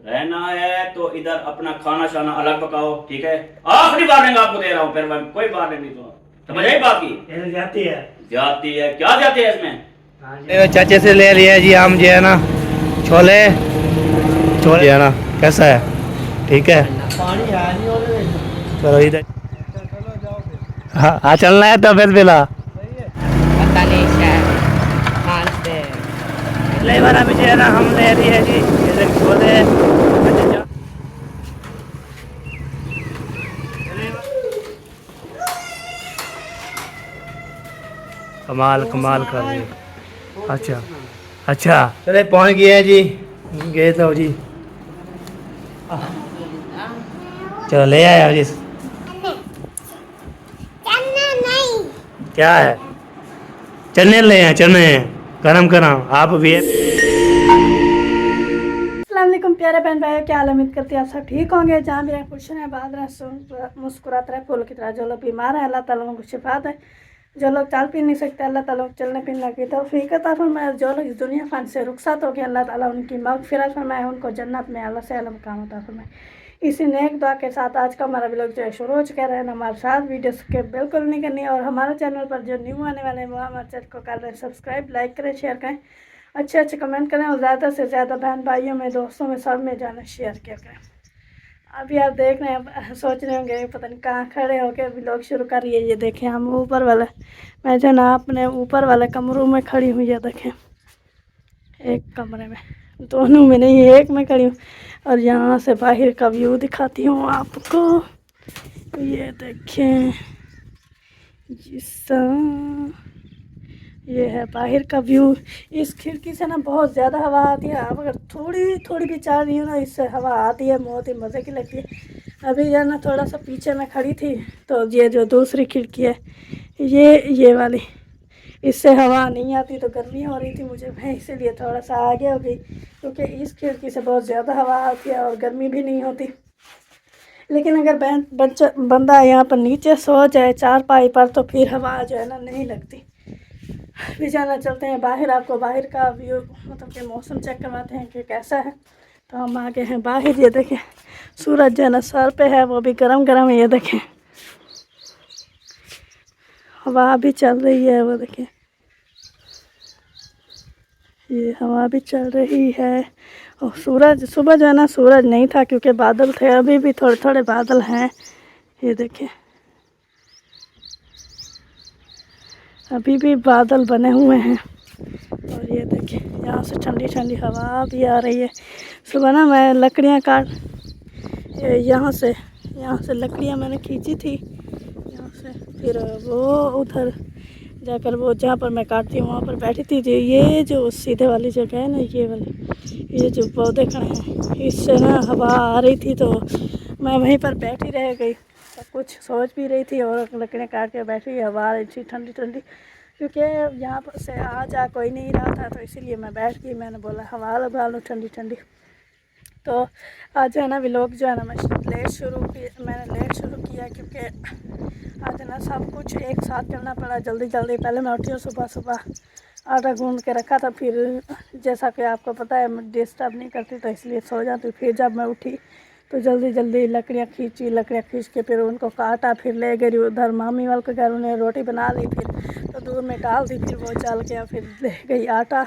रहना है तो इधर अपना खाना शाना अलग पकाओ, ठीक है। आखिरी वार्निंग आपको दे रहा हूँ, फिर मैं कोई वार्निंग नहीं दूंगा, समझ आई बात की? जाती है क्या जाती है इसमें? चाचे से ले लिया जी आम जो है ना, छोले छोले है ना, कैसा है? ठीक है, चलो इधर। हाँ हाँ, चलना है तबियत बिला पता नहीं शायद पिछले बार अभी जो है ना हम ले रही है जी इधर छोले। कमाल कमाल कर रही है। अच्छा अच्छा, चले पहुंच गए हैं जी, गए तो जी, चलो ले आया जी। क्या है? चने ले आए, चने गरम गरम। आप भी अस्सलाम प्यारे बहन भाई, क्या हाल? उम्मीद करती है आप सब ठीक होंगे। जहाँ भी रहे खुश रहें, बात रहे, मुस्कुराते रहे फूल की तरह। जो लोग बीमार हैं अल्लाह ताला उनको शिफा दे, जो लोग चाल पी नहीं सकते अल्लाह ताला चलने फिरने की तौफीक अता फरमाए, जो लोग इस दुनिया फन से रुखसत हो गए अल्लाह ताला उनकी मग़फ़िरत फरमाए, उनको जन्नत में अल्लाह से आला मकाम अता फरमाए। इसी नेक दुआ के साथ आज का हमारा व्लॉग जो है शुरू हो चुका है। हमारे साथ वीडियो स्किप बिल्कुल नहीं करनी, और हमारे चैनल पर जो न्यू आने वाले हैं वो हमारे चैनल को कर रहे हैं सब्सक्राइब, लाइक करें, शेयर करें, अच्छे अच्छे कमेंट करें, और ज़्यादा से ज़्यादा बहन भाइयों में, दोस्तों में, सब में जाना शेयर किया करें। अभी आप देख रहे हैं, सोच रहे होंगे पता नहीं कहाँ खड़े होकर व्लॉग शुरू करिए। ये देखें हम ऊपर वाले, मैं जो ना अपने ऊपर वाले कमरों में खड़ी हुई है। देखें एक कमरे में, दोनों में नहीं, एक में खड़ी हूँ, और यहाँ से बाहर का व्यू दिखाती हूँ आपको। ये देखें जिसका ये है बाहर का व्यू। इस खिड़की से ना बहुत ज़्यादा हवा आती है। अब अगर थोड़ी थोड़ी भी चाह रही हो ना, इससे हवा आती है, बहुत ही मज़े की लगती है। अभी जो ना थोड़ा सा पीछे में खड़ी थी, तो ये जो दूसरी खिड़की है ये वाली, इससे हवा नहीं आती, तो गर्मी हो रही थी मुझे, मैं इसीलिए थोड़ा सा आगे हो गई, क्योंकि इस खिड़की से बहुत ज़्यादा हवा आती है और गर्मी भी नहीं होती। लेकिन अगर बंदा यहाँ पर नीचे सो जाए चारपाई पर, तो फिर हवा जो है ना नहीं लगती। भी जाना चलते हैं बाहर, आपको बाहर का व्यू मतलब कि मौसम चेक करवाते हैं कि कैसा है। तो हम आ गए हैं बाहर। ये देखें सूरज जो है ना सर पे है, वो भी गरम गरम है। ये देखें हवा भी चल रही है, वो देखें ये हवा भी चल रही है। और सूरज सुबह जो है ना सूरज नहीं था, क्योंकि बादल थे, अभी भी थोड़े थोड़े बादल हैं। ये देखें अभी भी बादल बने हुए हैं। और ये देखिए यहाँ से ठंडी ठंडी हवा भी आ रही है। सुबह ना मैं लकड़ियाँ काट यहाँ से लकड़ियाँ मैंने खींची थी यहाँ से, फिर वो उधर जाकर वो जहाँ पर मैं काटती हूँ वहाँ पर बैठी थी। जो ये जो सीधे वाली जगह है ना, ये वाली, ये जो पौधे खड़े हैं, इससे ना हवा आ रही थी, तो मैं वहीं पर बैठी रह गई। तो कुछ सोच भी रही थी और लकड़ियाँ काट के बैठी, हवा आ रही थी ठंडी ठंडी, क्योंकि यहाँ पर से आ जा कोई नहीं रहा था, तो इसीलिए मैं बैठ गई। मैंने बोला हवा लगा लूँ ठंडी ठंडी। तो आज जो है ना व्लॉग जो है ना मैंने लेट शुरू किया, क्योंकि आज ना सब कुछ एक साथ करना पड़ा जल्दी जल्दी। पहले मैं उठी हूँ सुबह सुबह, आटा गूंद के रखा था, फिर जैसा कि आपको पता है मैं डिस्टर्ब नहीं करती, तो इसलिए सो जाती। फिर जब मैं उठी तो जल्दी जल्दी लकड़ियाँ खींच के फिर उनको काटा, फिर ले गई उधर मामी वाल के घर, उन्हें रोटी बना दी, फिर तो दूध में डाल दी, फिर वो चल गया, फिर ले गई आटा।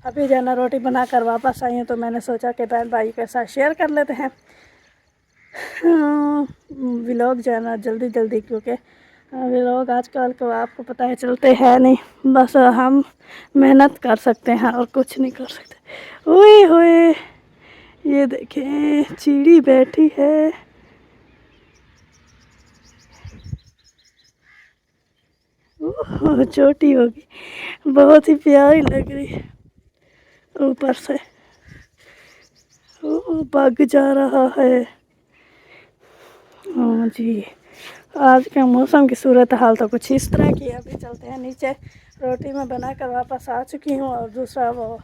अभी जो है ना रोटी बना कर वापस आई हूँ, तो मैंने सोचा कि बहन भाई के साथ शेयर कर लेते हैं व्लॉग जो है ना जल्दी जल्दी, क्योंकि व्लॉग आजकल को आपको पता है चलते हैं नहीं, बस हम मेहनत कर सकते हैं और कुछ नहीं कर सकते। ओए होए ये देखें चिड़ी बैठी है, ओह छोटी होगी, बहुत ही प्यारी लग रही है। ऊपर से ओह भाग जा रहा है। हाँ जी, आज का मौसम की सूरत हाल तो कुछ इस तरह की है। अभी चलते हैं नीचे, रोटी मैं बनाकर वापस आ चुकी हूँ, और दूसरा वो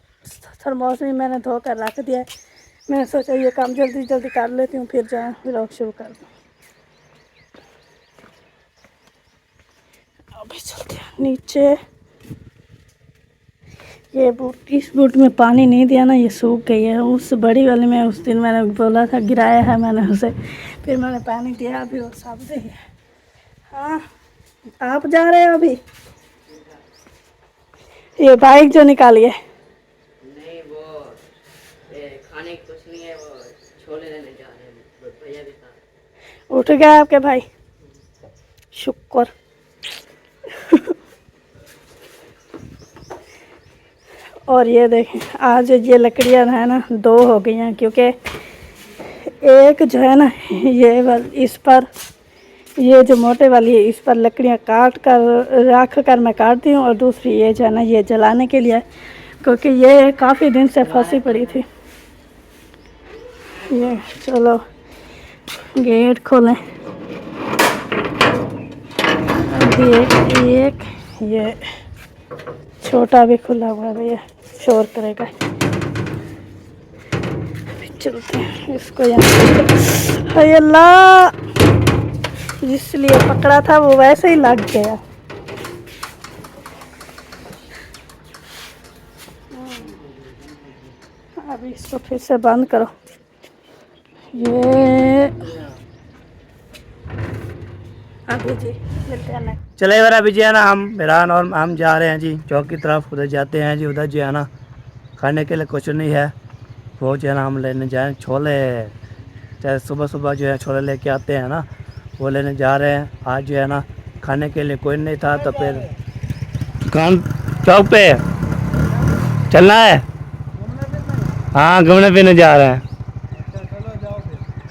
थर्मोस भी मैंने धो कर रख दिया है। मैंने सोचा ये काम जल्दी जल्दी कर लेती हूँ, फिर जाए व्लॉग शुरू कर दूँ। अभी चलते हैं नीचे। ये बूट, इस बूट में पानी नहीं दिया ना, ये सूख गई है। उस बड़ी वाली में उस दिन मैंने बोला था, गिराया है मैंने उसे, फिर मैंने पानी दिया, अभी वो सब सही है। हाँ, आप जा रहे हो अभी? ये बाइक जो निकालिए। नहीं, वो खाने की कुछ नहीं है, वो छोले लेने जा रहे हैं, भैया भी साथ। उठ गए आपके भाई, शुक्र। और ये देखें, आज ये लकड़ियां है ना 2 हो गई हैं, क्योंकि एक जो है ना ये वाली, इस पर ये जो मोटे वाली है, इस पर लकड़ियां काट कर रख कर मैं काटती हूँ, और दूसरी ये जो है ना ये जलाने के लिए, क्योंकि ये काफ़ी दिन से फंसी पड़ी थी। ये चलो गेट खोलें। एक ये छोटा भी खुला हुआ है भैया, शोर करेगा। अभी चलते हैं इसको यहाँ। हाय अल्लाह, जिसलिए पकड़ा था वो वैसे ही लग गया। अभी इसको फिर से बंद करो। ये अभी जी मिलते हैं नेक्स्ट। चले बार अभी जो है ना हम मेहरान और हम जा रहे हैं जी चौक की तरफ, उधर जाते हैं जी। उधर जो है ना खाने के लिए कुछ नहीं है, वो जो है ना हम लेने जाए छोले, चाहे सुबह सुबह जो है छोले लेके आते हैं ना, वो लेने जा रहे हैं। आज जो है ना खाने के लिए कोई नहीं था, तो फिर दुकान चौक पे चलना है। हाँ, घूमने फिरने जा रहे हैं।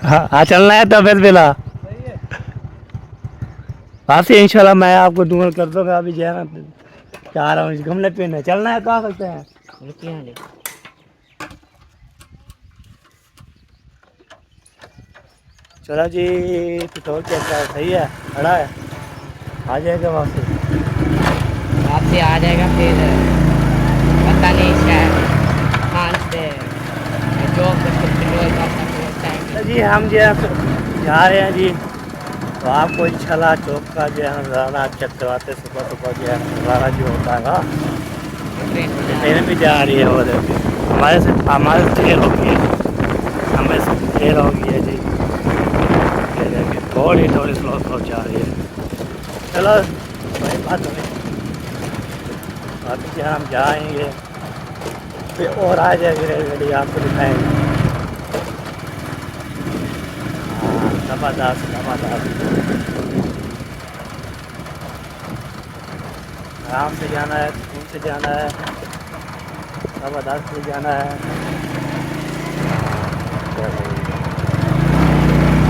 हाँ, चलना है तो फिर बिला वहाँ से इंशाल्लाह मैं आपको दूर कर दूँगा। अभी जो है ना जा रहा हूँ घूमने फिरने, चलना है तो आ सकते हैं। चलो जी, पेट्रोल चेक सही है, खड़ा है, आ जाएगा वापसी आ जाएगा। फिर पता नहीं शायद जी हम जो है जा रहे हैं जी। तो आपको इंशाल्लाह चौक का जो है नज़ारा चेक करवाते, सुबह सुबह जो है नज़ारा जो होता है ना, ट्रेन भी जा रही है। और हमारे से देर हो गई है, हमें से देर हो गई है जी। थोड़ी स्लो जा रही है। चलो वही बात हो गई, अभी जो हम जाएंगे फिर और आ जाएगी रेलगाड़ी, आपको दिखाएंगे। ज़बरदस्त आराम से जाना है, सुकून से जाना है, ज़बरदस्त से जाना है।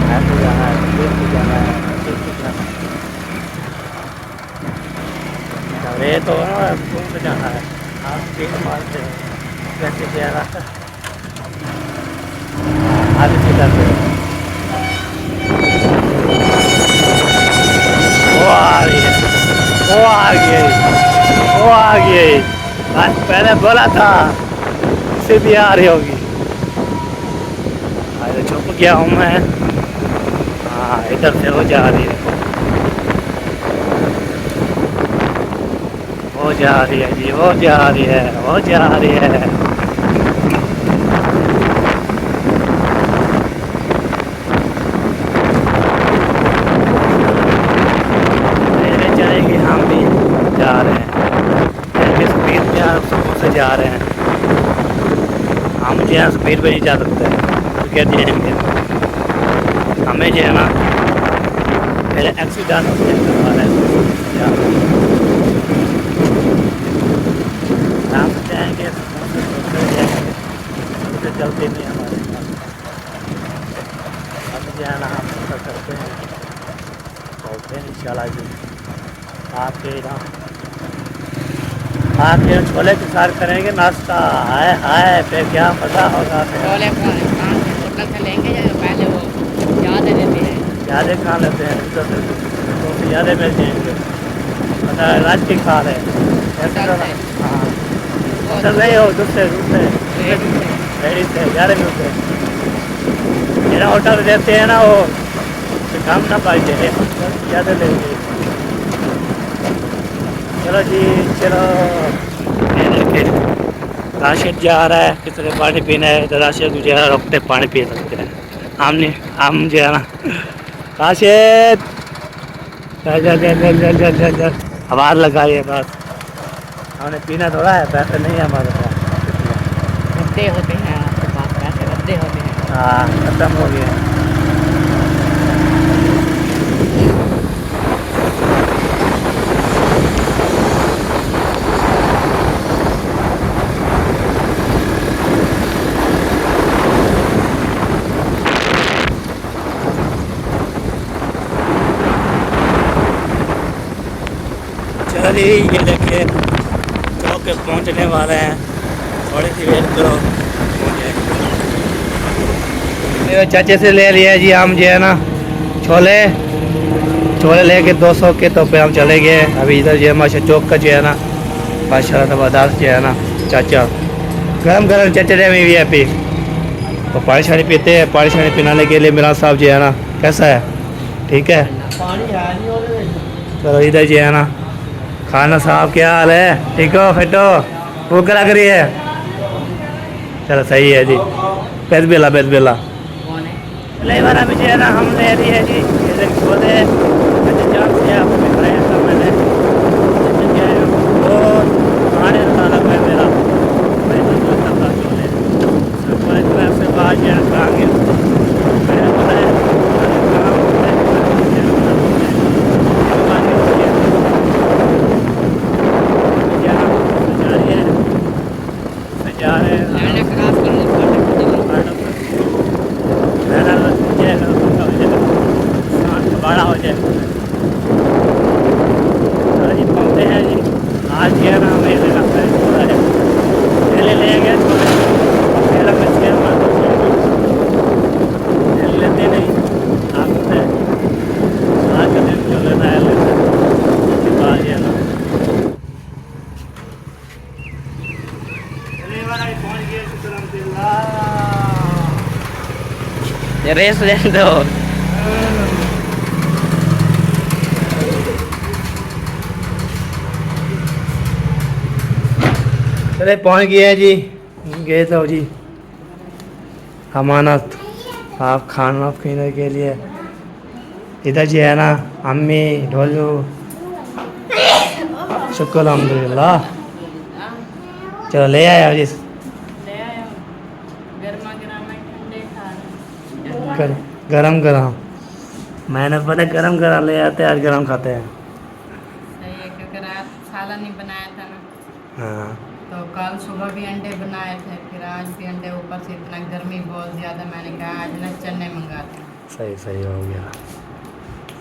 ऐसे जाना है, सुकून से जाना है, अच्छे से जाना है। ये तो सुकून से जाना है, आप तेज मारते हैं कैसे जा रहा है, आगे सीधा से वो आ रही है, वो आ गई। बस पहले बोला था इसे भी आ रही होगी। अरे छुप गया हूँ मैं। हाँ, इधर से वो जा रही है, वो जा रही है जी, वो जा रही है। जा रहे हैं हम जो है स्पीड पे नहीं जा सकते हैं, तो क्या जाएंगे हमें जो है ना फिर एक्सीडेंट हो जाएगा। आराम से जाएंगे, जल्दी नहीं हमारे पास। अब जो है ना हम सफर करते हैं, बोलते हैं इंशाल्लाह जी आपके छोले के साथ करेंगे नाश्ता। हाय फिर क्या मज़ा होगा। छोले होटल से लेंगे या पहले वो ज़्यादा देते हैं, ज़्यादा खा लेते हैं तो ज़्यादा मिल जाएंगे। पता है राज की खा रहे ऐसा। हाँ, होटल नहीं हो दूसरे रेडी से ज़्यादा मिलते हैं। मेरा होटल देते हैं ना वो काम ना पाई दे, ज़्यादा लेंगे। चलो जी, चलो। राशिद जा रहा है, किसी ने पानी पीना है तो राशिद को जो है रोकते पानी पी सकते हैं। हम जो है ना राशिद चल चल चल चल चल चल चल चल आवाज़ लगाइए बस। हमने पीना थोड़ा है, पैसे नहीं है हमारे पास। रद्दे होते हैं आपके पास, पैसे रद्दे होते हैं। हाँ खत्म हो गया। चलिए ये देखिए चौक पे पहुँचने वाले हैं, थोड़ी सी वेट करो। मेरे चाचे से ले लिया जी हम जो है ना छोले छोले लेके 200 के, तो पे हम चले गए। अभी इधर जो है माशा चौक का जो है ना माशा ज़बरदस्त जो है ना चाचा गरम गरम चचड़े में VIP तो पानी शानी पीते हैं। पानी शानी पिलाने के लिए मेरा साहब जो है ना कैसा है, ठीक है। चलो इधर जो है ना खाना साहब क्या हाल है, ठीक हो फिट हो, भूख लग रही है, चलो सही है जी। बेला लेबर अभी जो है ना हम ले रही है जी छोले जान से आपको खाया था मैंने वो खाने वाला है मेरा, मैं तो सोचता था छोले से बाहर जो है खाएंगे। बड़ा हो जाए जी पहुँचते हैं जी। आज जो है ना हमें लेना है पहले ले गए छोले में लेते नहीं आपसे आज का दिन जो लेना है लेते उसके बाद ये ना पहुँच गए। रेस ले दो चले पहुँच गए जी, गए तो जी अमानत आप खाना पीने के लिए। इधर जी है ना अम्मी ढोलू शुक्र अल्हम्दुलिल्लाह। चलो ले आया जी गरम गरम, मैंने पता गरम गरम ले आते हैं, आज गरम खाते हैं। सही है क्योंकि रात साला नहीं बनाया था ना, हाँ तो कल सुबह भी अंडे बनाए थे, फिर आज भी अंडे, ऊपर से इतना गर्मी बहुत ज़्यादा, मैंने कहा आज ना चने मंगाते हैं। सही हो गया।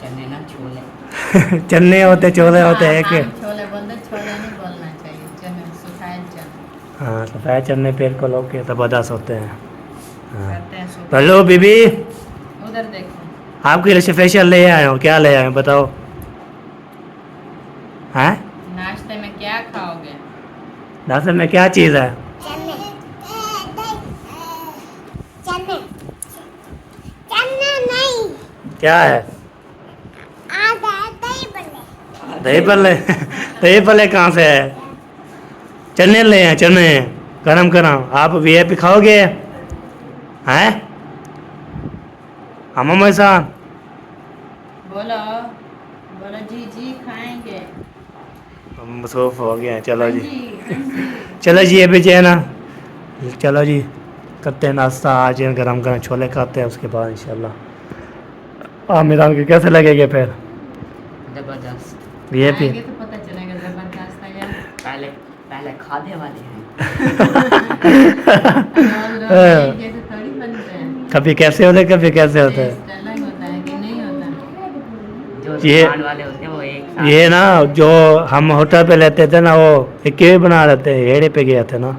चने ना छोले चने होते छोले होते हैं हाँ, एक। छोले बोलते, छोले नहीं बोलना चाहिए, चने सफ़ेद चने। हाँ सफ़ेद चने पेड़ को लोग के ज़बरदस्त होते हैं। हाँ करते हैं सुबह। हेलो बीबी, उधर देखो आपके लिए स्पेशल ले आया हूँ, क्या ले आया हूँ बताओ। हैं नाश्ते में क्या खाओगे? नाश्ते में क्या चीज़ है? क्या है? दही भल्ले दही भल्ले कहाँ से है? चने ले हैं, चने गरम गरम। आप VIP खाओगे हैं? हम हमेशा बोलो बोलो जी जी खाएंगे। हम मसरूफ हो गए हैं। चलो जी हाँ जी। चलो जी अभी जो है ना चलो जी करते हैं नाश्ता। आज गरम गरम छोले खाते हैं, उसके बाद इंशाल्लाह आमिरान के कैसे लगेंगे फिर जबरदस्त। VIP। खाएंगे तो पता चलेगा जबरदस्त है या पहले पहले खाने वाले हैं। रोज जैसे थोड़ी बनते हैं, कभी कैसे होते कभी कैसे होते हैं। टेस्ट अलग होता है कि नहीं होता? जो ये- दुकान वाले होते हैं वो एक साथ ये ना जो हम होटल पे लेते थे ना वो एक ही बना लेते हैं, रेड़ी पे गए थे ना,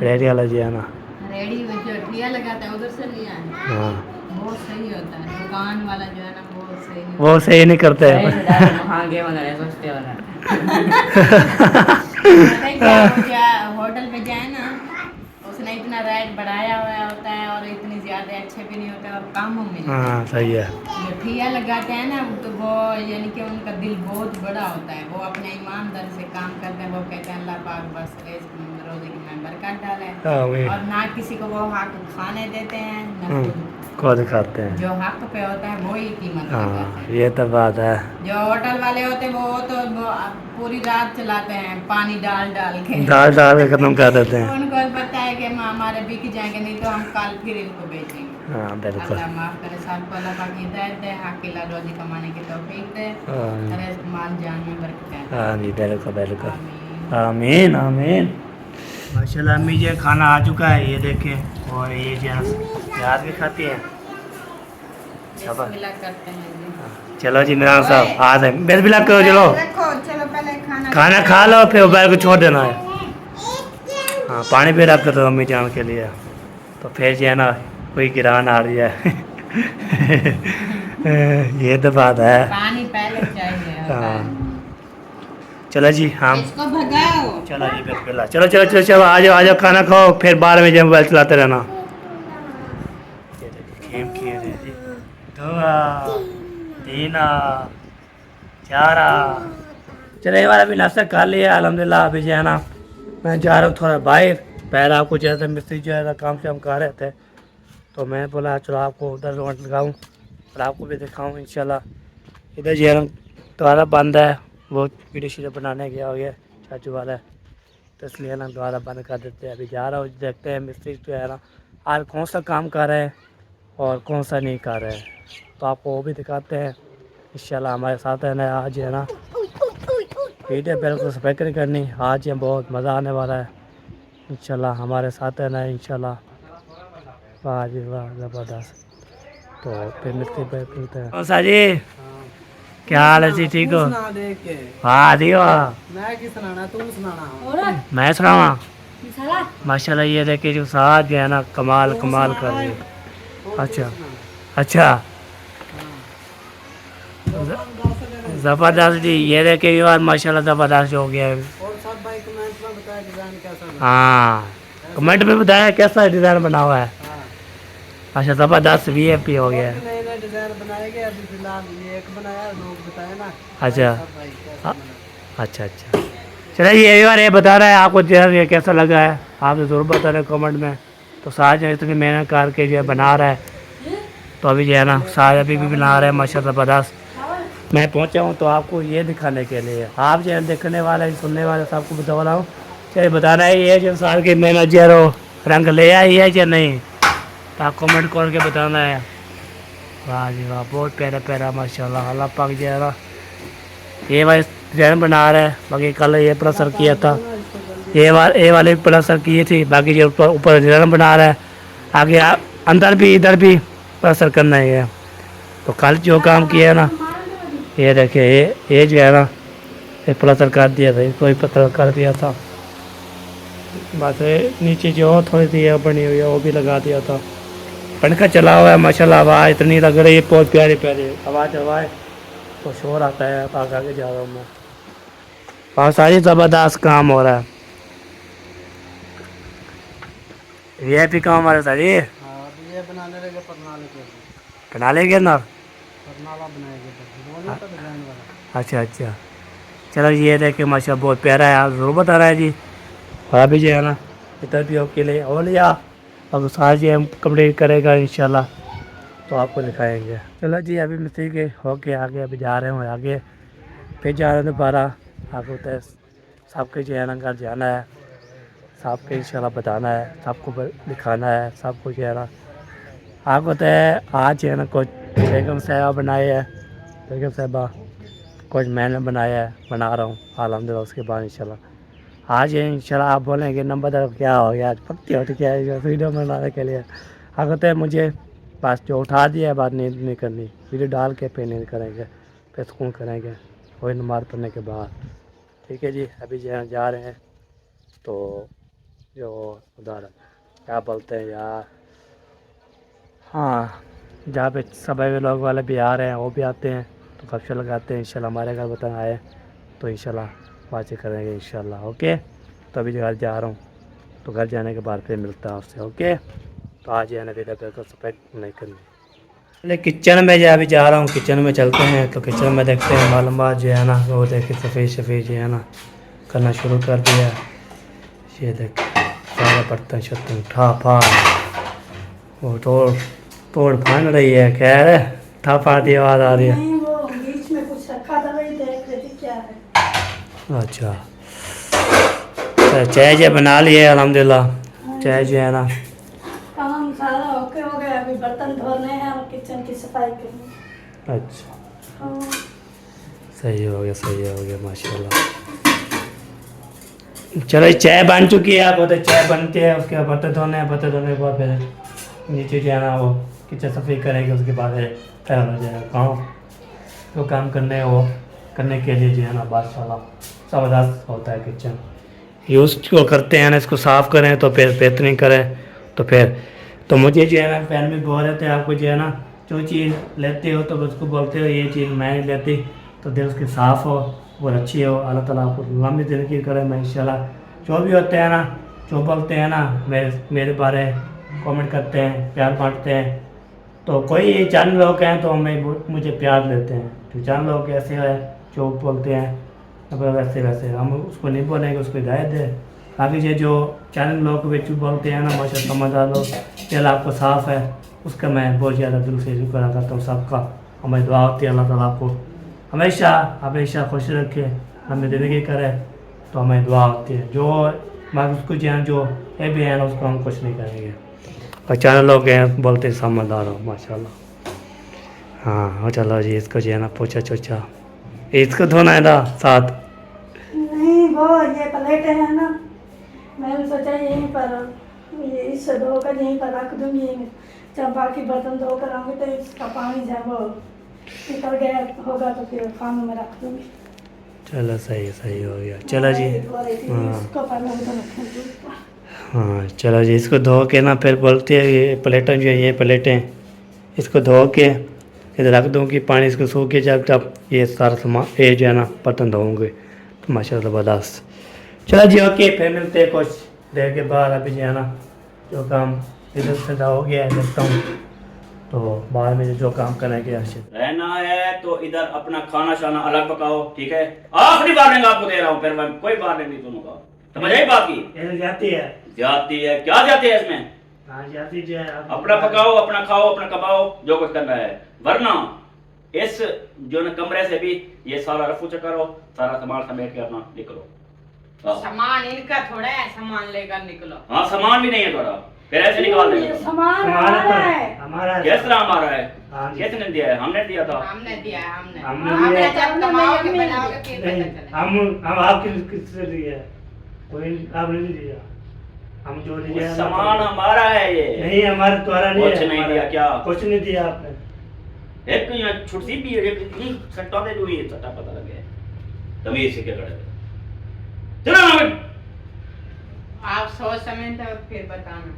रेड़ी वाला जी है ना। रेडी में जो ठिया लगाता है उधर से लिया है, हाँ बहुत सही होता है। दुकान वाला जो है ना बहुत सही नहीं वो सही नहीं करते हैं। क्या होटल पे जाए ना, उसने इतना रेट बढ़ाया हुआ होता है और इतनी ज़्यादा अच्छे भी नहीं होते और कम मिलते हैं। हाँ सही है। जो ठिया लगाते हैं ना तो वो यानी कि उनका दिल बहुत बड़ा होता है, वो अपने ईमानदारी से काम करते हैं, वो कहते हैं अल्लाह पाक बस रोजे में बरकत डाले आमीन। और ना किसी को वो हक खाने देते हैं ना को दिखाते हैं। जो हक पे होता है वो ही कीमत हाँ लगाते हैं। ये तो बात है। जो होटल वाले होते हैं वो तो पूरी रात चलाते हैं पानी डाल डाल के डाल डाल के खत्म कर देते हैं। उनको पता है कि हमारे बिक जाएंगे नहीं तो हम कल फिर इनको बेचेंगे। हाँ बिल्कुल। अल्लाह माफ़ करे सबको, अल्लाह पाक हिदायत दे, हकीला रोजी कमाने की तौफीक दे, रिज़्क़ माल जान में बरकत दे। हाँ जी बिल्कुल बिल्कुल। आमीन। आमीन आमीन। माशाल्लाह अम्मी जी खाना आ चुका है, ये देखें। और ये जो प्याज भी खाती हैं। बिस्मिल्लाह करते हैं जी। चलो जी इमरान साहब आ जाए, बिस्मिल्लाह करो। चलो रखो, चलो पहले खाना खा लो फिर मोबाइल को छोड़ देना है। हाँ पानी भी रख दो अम्मी जान के लिए, तो फिर जो है ना कोई गिरान आ रही है। ये तो बात है। पानी पहले चाहिए होता हाँ है। चलो जी हम इसको भगाओ। चलो जी बिस्मिल्लाह। चलो चलो चलो चलो आ जाओ खाना खाओ, फिर बाद में जो मोबाइल चलाते रहना। गेम खेल रहे जी। दुआ तीना चारा। चलो ये वाला भी नाश्ता कर लिया अल्हम्दुलिल्लाह। अभी जो है ना मैं जा रहा हूँ थोड़ा बाहर। पहले आपको जो है मिस्त्री जो है काम से हम कर रहे थे, तो मैं बोला चलो आपको 10 मिनट लगाऊँ और आपको भी दिखाऊँ इंशाल्लाह। इधर जो है ना द्वारा बंद है, वो वीडियो शीडियो बनाने गया हो गया चाचू वाला, तो इसलिए ना द्वारा बंद कर देते हैं। अभी जा रहा हूँ, देखते हैं मिस्त्री जो है ना आज कौन सा काम कर रहे हैं और कौन सा नहीं कर रहे हैं, तो आपको वो भी दिखाते हैं इंशाल्लाह। हमारे साथ है ना आज है ना वीडियो बिल्कुल स्पेक्ट नहीं करनी, आज ये बहुत मज़ा आने वाला है इंशाल्लाह। हमारे साथ है ना इंशाल्लाह। वाह जी वाह ज़बरदस्त। तो फिर मिस्त्री पे मिलते हैं। सा जी क्या हाल है जी, ठीक हो? हाँ दियो मैं सुनावा। माशाल्लाह ये देखे जो साथ जो है ना कमाल कमाल कर रही है। अच्छा अच्छा ज़बरदस्त जी, ये देखे यार माशाल्लाह ज़बरदस्त हो गया है। हाँ कमेंट में बताया कैसा डिज़ाइन बना हुआ है। अच्छा ज़बरदस्त VIP हो गया है। अच्छा अच्छा अच्छा चलिए ये बार ये बता रहा है आपको जो है ये कैसा लगा है, आप तो ज़रूर बता रहे कमेंट में। तो साज इतनी मेहनत करके जो है बना रहा है, तो अभी जो है ना साज अभी भी बना रहा है माशाल्लाह ज़बरदस्त। मैं पहुंचा हूं तो आपको ये दिखाने के लिए, आप जो है देखने वाले सुनने वाले सबको बता रहा हूँ। चलिए बताना है ये जो साल की मेहनत जो है रंग ले आई है या नहीं, तो आप कमेंट करके बताना है। वाह जी वाह बहुत प्यारा प्यारा माशाल्लाह। अल्लाह पाक जो है ना ये वाले डिज़ाइन बना रहा है, बाकी कल ये प्लास्टर किया था, ये वाले प्लास्टर किए थी, बाकी जो ऊपर डिज़ाइन बना रहा है। आगे अंदर भी इधर भी प्लास्टर करना है। तो कल जो काम किया है ना ये देखिए ये जो है ना ये प्लास्टर कर दिया था, इसको भी पत्थर कर दिया था। बस नीचे जो थोड़ी सी बनी हुई है वो भी लगा दिया था। पंखा चला हुआ है माशाल्लाह, आवाज़ इतनी लग रही है बहुत प्यारी प्यारी आवाज़ हवाएं, तो शोर आता है। आगे जा रहा हूँ मैं, और सारी ज़बरदस्त काम हो रहा है। VIP काम हमारे साथ ये बना लेंगे ना। अच्छा अच्छा चलो ये देखे माशाल्लाह बहुत प्यारा है, आप ज़रूर बता रहा है जी। और अभी जो है ना इधर भी के लिए हो लिया, अब सारा जी हम कंप्लीट करेगा इंशाल्लाह, तो आपको दिखाएंगे। चलो जी अभी मिस्त्री के होके आगे अभी जा रहे हैं आगे, फिर जा रहे हैं दोबारा आपको तो सबके जो है ना घर जाना है, सबके इंशाल्लाह बताना है, सबको दिखाना है, सबको जो है ना आपको तो आज जो है ना कुछ बेगम साहबा बनाए है, बेगम साहबा कुछ मैंने बनाया है, बना रहा हूँ अल्हम्दुलिल्लाह। उसके बाद इंशाल्लाह आज इंशाल्लाह आप बोलेंगे नंबर दर क्या हो गया, आज पक्की होती क्या है वीडियो बनाने के लिए। अगर तो मुझे बस जो उठा दिया है बात नहीं करनी, वीडियो डाल के फिर नहीं करेंगे, फिर सुकून करेंगे वही नमाज़ पढ़ने के बाद। ठीक है जी अभी जो जा रहे हैं, तो जो उधर क्या बोलते हैं यार, हाँ जहाँ पे सब लोग वाले भी आ रहे हैं वो भी आते हैं, तो कब्जा लगाते हैं इंशाल्लाह। हमारे घर बताना आए तो इंशाल्लाह बातें करेंगे इंशाल्लाह। ओके तो अभी घर जा रहा हूँ, तो घर जाने के बाद फिर मिलता है आपसे। ओके तो आज है ना वीडियो को सफेद नहीं करनी। पहले किचन में जो अभी जा रहा हूँ, किचन में चलते हैं, तो किचन में देखते हैं मालूमात जो है ना वो देखे सफ़ेद जो है ना करना शुरू कर दिया। ये देख सारे बर्तन शर्तन उठा फा वो तोड़ फान रही है। क्या है था पाती आवाज़ आ रही है। नहीं वो बीच में कुछ रखा था, वही देख रही थी क्या है। अच्छा तो चाय जो बना लिए अल्हम्दुलिल्लाह। चाय जो है ना काम सारा ओके हो गया, अभी बर्तन धोने हैं और किचन की सफाई करनी है। अच्छा हाँ, सही हो गया माशाल्लाह। चलो चाय बन चुकी है। आप तो चाय बनती है, उसके बाद बर्तन धोने हैं, बर्तन धोने के बाद फिर नीचे जो है ना वो किचन सफाई करेंगे। उसके बाद तैयार हो जाएगा काम। जो काम करने के लिए जो है ना माशाल्लाह ज़बरदस्त होता है किचन। यूज़ को करते हैं ना, इसको साफ़ करें तो फिर बेहतरीन करें तो फिर तो मुझे जो है ना पहले में बोल रहे थे आपको जो है ना जो चीज़ लेते हो तो उसको बोलते हो ये चीज़ मैं नहीं लेती, तो दिल उसकी साफ़ हो और अच्छी हो। अल्लाह ताला आपको लंबी ज़िंदगी करे। मैं इंशाल्लाह जो भी होते हैं ना जो बोलते हैं ना मेरे बारे कमेंट करते हैं, प्यार बांटते हैं, तो कोई चंद लोग हैं तो मुझे प्यार देते हैं। तो चंद लोग ऐसे हैं जो बोलते हैं अब वैसे हम उसको नहीं बोलेंगे, उसको हिदायत दे। बाकी जो चैनल लोग बिच बोलते हैं ना माशा समझदार लोग, दिल आपको साफ़ है, उसका मैं बहुत ज़्यादा दिल से शुक्र अदा करता हूँ सबका। हमें दुआ होती है अल्लाह ताला आपको हमेशा खुश रखे, हमें ज़िंदगी करे, तो हमें दुआ होती है। जो बाकी उसको जो ये भी है ना उसको हम कुछ नहीं करेंगे। और चैनल लोग हैं बोलते समझदार हो माशाल्लाह। हाँ चलो जी इसको जो है ना पोछा चोछा इसको धोना है ना साथ। नहीं वो ये प्लेटें हैं ना, मैंने सोचा यहीं पर ये इससे धोकर यहीं पर रख दूंगी। जब बाकी बर्तन धोकर आऊँगी तो इसका पानी जब वो निकल गया होगा तो फिर पानी में रख दूंगी। चलो सही हो गया। चलो जी इसको पहले उधर रखेंगे। हाँ चलो जी इसको धो के ना फिर बोलते हैं ये प्लेटें जो है ये प्लेटें इसको धो के इधर रख दूँगी, पानी इसको सूख के जब ये सारा सामान ये जो है ना बर्तन धोऊँगे तो माशाल्लाह ज़बरदस्त। चलो जी ओके फिर मिलते हैं कुछ देर के बाद। अभी जो है ना जो काम इधर से हो गया है देखता हूँ, तो बाहर में जो काम करेंगे रहना है तो इधर अपना खाना शाना अलग पकाओ, ठीक है। आखिरी वार्निंग आपको दे रहा हूँ, फिर मैं कोई वार्निंग नहीं सुनूंगा। समझ आई बात की? जाती है क्या जाती है इसमें? हाँ जाती जो है अपना पकाओ, अपना खाओ, अपना कमाओ, जो कुछ करना है। वरना इस जो न कमरे से भी ये सारा रफू चक्कर हो, सारा सामान समेट के अपना निकलो। सामान इनका थोड़ा है, सामान लेकर निकलो। हाँ सामान भी नहीं है थोड़ा, फिर ऐसे निकाल ये देंगे। सामान हमारा है। हमारा किस तरह हमारा है? हाँ जी। किसने दिया है? हमने दिया था। हमने दिया है, हमने हमने दिया है। जब कमाओगे बनाओगे फिर नहीं पता चलेगा। हम आपके किससे दिया है? कोई आपने नहीं दिया। हम जो दिया है सामान हमारा है ये। नहीं हमारे द्वारा नहीं है। कुछ नहीं दिया क्या? कुछ नहीं दिया आपने। एक यहाँ छुट्टी भी है, इतनी सट्टा दे दूँ ये सट्टा पता लग गया। तमीज से क्या करे? चलो आप सोच समझ तो फिर बताना।